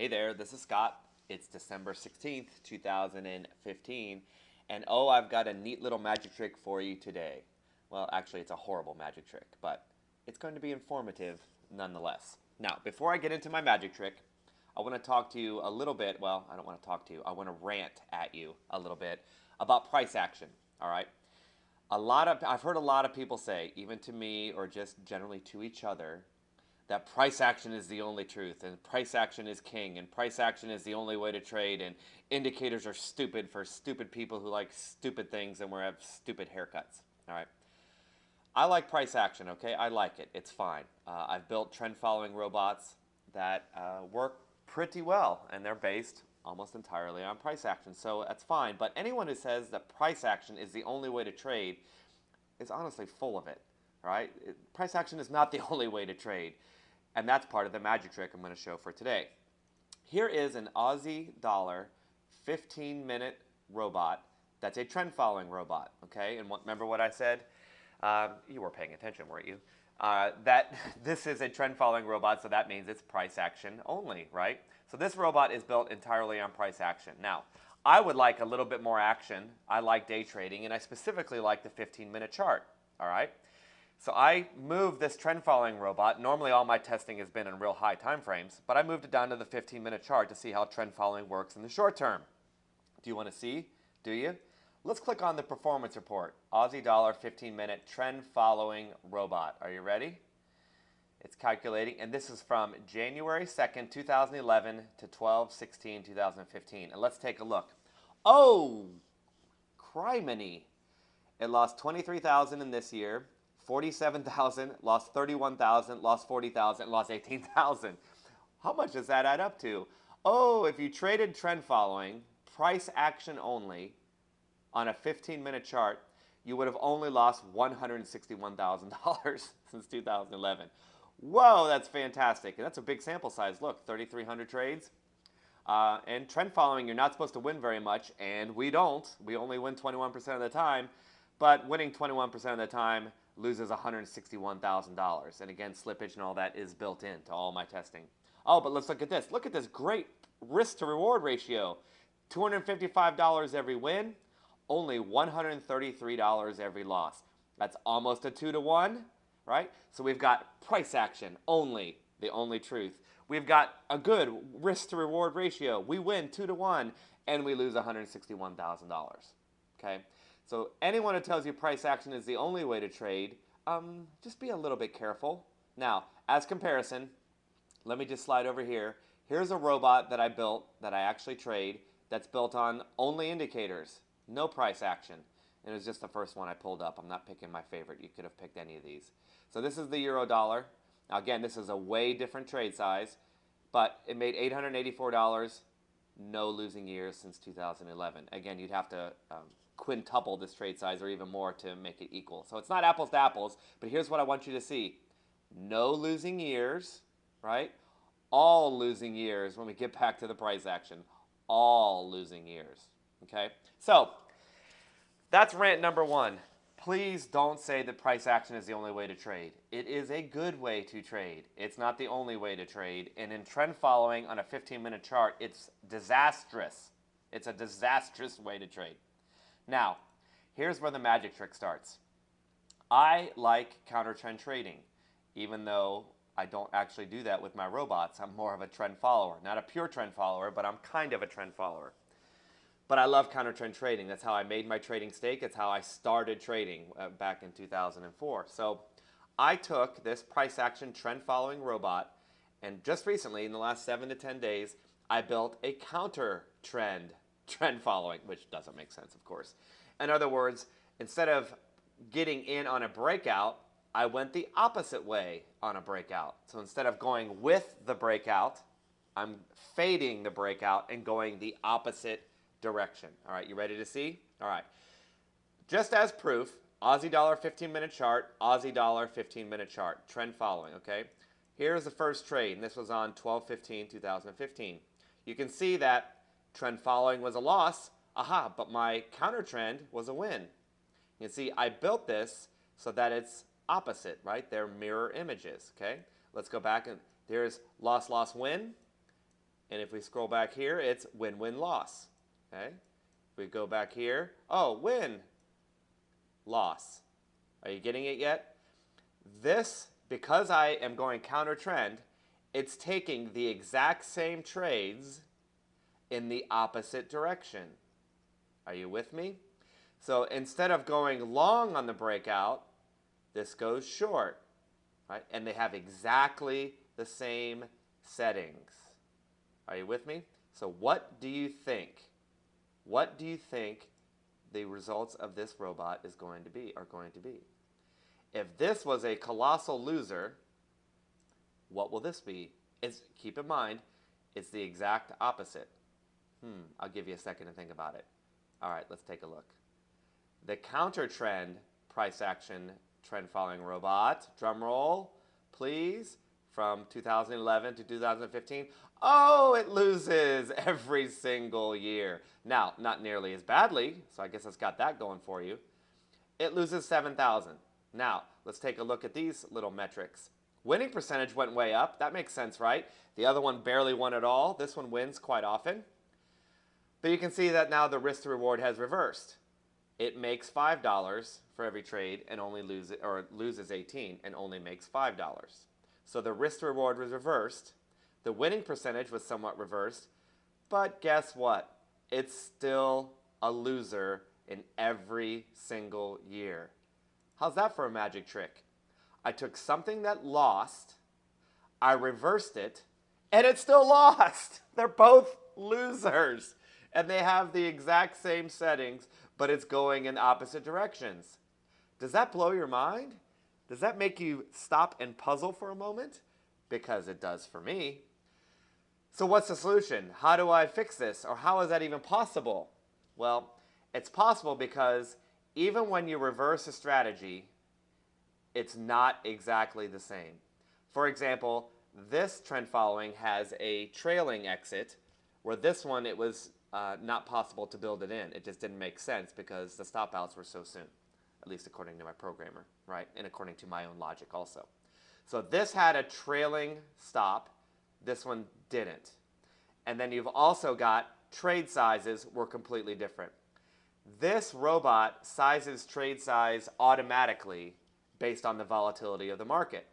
Hey there, this is Scott. It's December 16th, 2015, and oh, I've got a neat little magic trick for you today. Well, actually, it's a horrible magic trick, but it's going to be informative nonetheless. Now, before I get into my magic trick, I want to talk to you a little bit. Well, I don't want to talk to you, I want to rant at you a little bit about price action, all right? I've heard a lot of people say, even to me or just generally to each other, that price action is the only truth and price action is king and price action is the only way to trade and indicators are stupid for stupid people who like stupid things and we have stupid haircuts. All right. I like price action, okay? I like it. It's fine. I've built trend following robots that work pretty well and they're based almost entirely on price action. So that's fine. But anyone who says that price action is the only way to trade is honestly full of it, right? Price action is not the only way to trade. And that's part of the magic trick I'm going to show for today. Here is an Aussie dollar 15-minute robot that's a trend following robot, okay? And remember what I said? You were paying attention, weren't you? That this is a trend following robot, so that means it's price action only, right? So this robot is built entirely on price action. Now, I would like a little bit more action. I like day trading, and I specifically like the 15-minute chart, all right? So I moved this trend following robot. Normally all my testing has been in real high time frames, but I moved it down to the 15-minute chart to see how trend following works in the short term. Do you want to see? Do you? Let's click on the performance report. Aussie dollar 15-minute trend following robot. Are you ready? It's calculating, and this is from January 2nd, 2011 to 12/16/2015. And let's take a look. Oh, criminy. It lost 23,000 in this year. 47,000, lost 31,000, lost 40,000, lost 18,000. How much does that add up to? Oh, if you traded trend following, price action only, on a 15-minute chart, you would have only lost $161,000 since 2011. Whoa, that's fantastic. And that's a big sample size. Look, 3,300 trades. And trend following, you're not supposed to win very much, and we don't. We only win 21% of the time. But winning 21% of the time loses $161,000. And again, slippage and all that is built into all my testing. Oh, but let's look at this. Look at this great risk to reward ratio. $255 every win, only $133 every loss. That's almost a 2-to-1, right? So we've got price action only, the only truth. We've got a good risk to reward ratio. We win 2-to-1 and we lose $161,000. Okay? So anyone who tells you price action is the only way to trade, just be a little bit careful. Now, as comparison, let me just slide over here. Here's a robot that I built that I actually trade that's built on only indicators, no price action. And it was just the first one I pulled up. I'm not picking my favorite. You could have picked any of these. So this is the euro dollar. Now again, this is a way different trade size, but it made $884, no losing years since 2011. Again, you'd have to quintuple this trade size or even more to make it equal. So it's not apples to apples, but here's what I want you to see. No losing years, right? All losing years when we get back to the price action. All losing years, okay? So that's rant number one. Please don't say that price action is the only way to trade. It is a good way to trade. It's not the only way to trade. And in trend following on a 15-minute chart, it's disastrous. It's a disastrous way to trade. Now, here's where the magic trick starts. I like counter trend trading, even though I don't actually do that with my robots. I'm more of a trend follower. Not a pure trend follower, but I'm kind of a trend follower. But I love counter trend trading. That's how I made my trading stake. It's how I started trading back in 2004. So I took this price action trend following robot, and just recently, in the last 7 to 10 days, I built a counter trend following, which doesn't make sense, of course. In other words, instead of getting in on a breakout, I went the opposite way on a breakout. So instead of going with the breakout, I'm fading the breakout and going the opposite direction. All right, you ready to see? All right. Just as proof, Aussie dollar 15-minute chart, Aussie dollar 15-minute chart, trend following, okay? Here's the first trade, and this was on 12/15/2015. You can see that trend following was a loss, aha, but my counter trend was a win. You can see I built this so that it's opposite, right? They're mirror images, okay? Let's go back and there's loss, loss, win. And if we scroll back here, it's win-win-loss. Okay? If we go back here, oh, win, loss. Are you getting it yet? This, because I am going counter trend, it's taking the exact same trades in the opposite direction. Are you with me? So instead of going long on the breakout, this goes short, right? And they have exactly the same settings. Are you with me? So what do you think? What do you think the results of this robot are going to be? If this was a colossal loser, what will this be? Keep in mind, it's the exact opposite. I'll give you a second to think about it. All right, let's take a look. The counter trend price action trend following robot, drum roll, please, from 2011 to 2015. Oh, it loses every single year. Now, not nearly as badly, so I guess it's got that going for you. It loses 7,000. Now, let's take a look at these little metrics. Winning percentage went way up. That makes sense, right? The other one barely won at all. This one wins quite often. But you can see that now the risk to reward has reversed. It makes $5 for every trade and only loses 18 and only makes $5. So the risk to reward was reversed. The winning percentage was somewhat reversed. But guess what? It's still a loser in every single year. How's that for a magic trick? I took something that lost, I reversed it, and it still lost. They're both losers. And they have the exact same settings, but it's going in opposite directions. Does that blow your mind? Does that make you stop and puzzle for a moment? Because it does for me. So what's the solution? How do I fix this? Or how is that even possible? Well, it's possible because even when you reverse a strategy, it's not exactly the same. For example, this trend following has a trailing exit, where this one it was not possible to build it in. It just didn't make sense because the stop outs were so soon, at least according to my programmer, right? And according to my own logic also. So this had a trailing stop. This one didn't. And then you've also got trade sizes were completely different. This robot sizes trade size automatically based on the volatility of the market.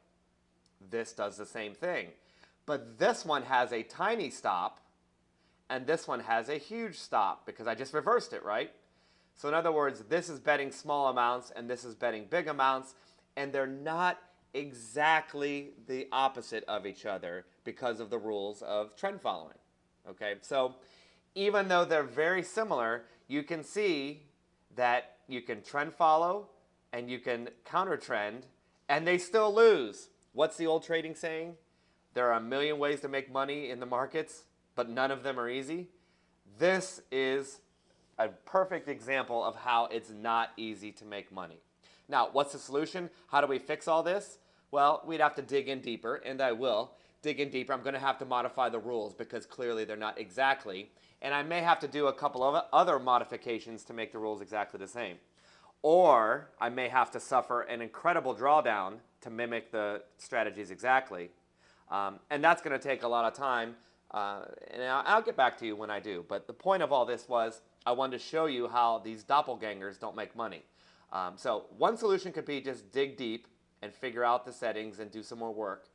This does the same thing. But this one has a tiny stop, and this one has a huge stop because I just reversed it, right? So in other words, this is betting small amounts and this is betting big amounts, and they're not exactly the opposite of each other because of the rules of trend following. Okay, so even though they're very similar, you can see that you can trend follow and you can counter trend, and they still lose. What's the old trading saying? There are a million ways to make money in the markets, but none of them are easy. This is a perfect example of how it's not easy to make money. Now, what's the solution? How do we fix all this? Well, we'd have to dig in deeper, and I will dig in deeper. I'm going to have to modify the rules because clearly they're not exactly. And I may have to do a couple of other modifications to make the rules exactly the same. Or I may have to suffer an incredible drawdown to mimic the strategies exactly. And that's going to take a lot of time. And I'll get back to you when I do. But the point of all this was I wanted to show you how these doppelgangers don't make money. So one solution could be just dig deep and figure out the settings and do some more work.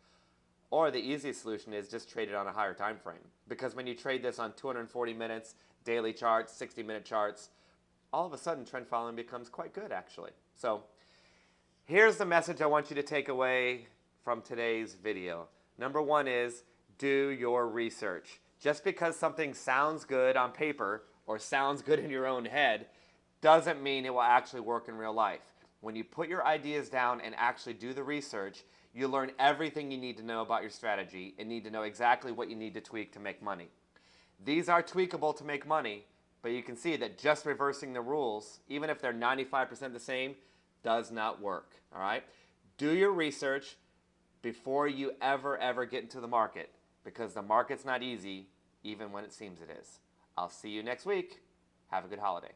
Or the easiest solution is just trade it on a higher time frame. Because when you trade this on 240 minutes, daily charts, 60-minute charts, all of a sudden trend following becomes quite good actually. So here's the message I want you to take away from today's video. Number one is do your research. Just because something sounds good on paper or sounds good in your own head doesn't mean it will actually work in real life. When you put your ideas down and actually do the research, you learn everything you need to know about your strategy and need to know exactly what you need to tweak to make money. These are tweakable to make money, but you can see that just reversing the rules, even if they're 95% the same, does not work. All right? Do your research before you ever get into the market, because the market's not easy, even when it seems it is. I'll see you next week. Have a good holiday.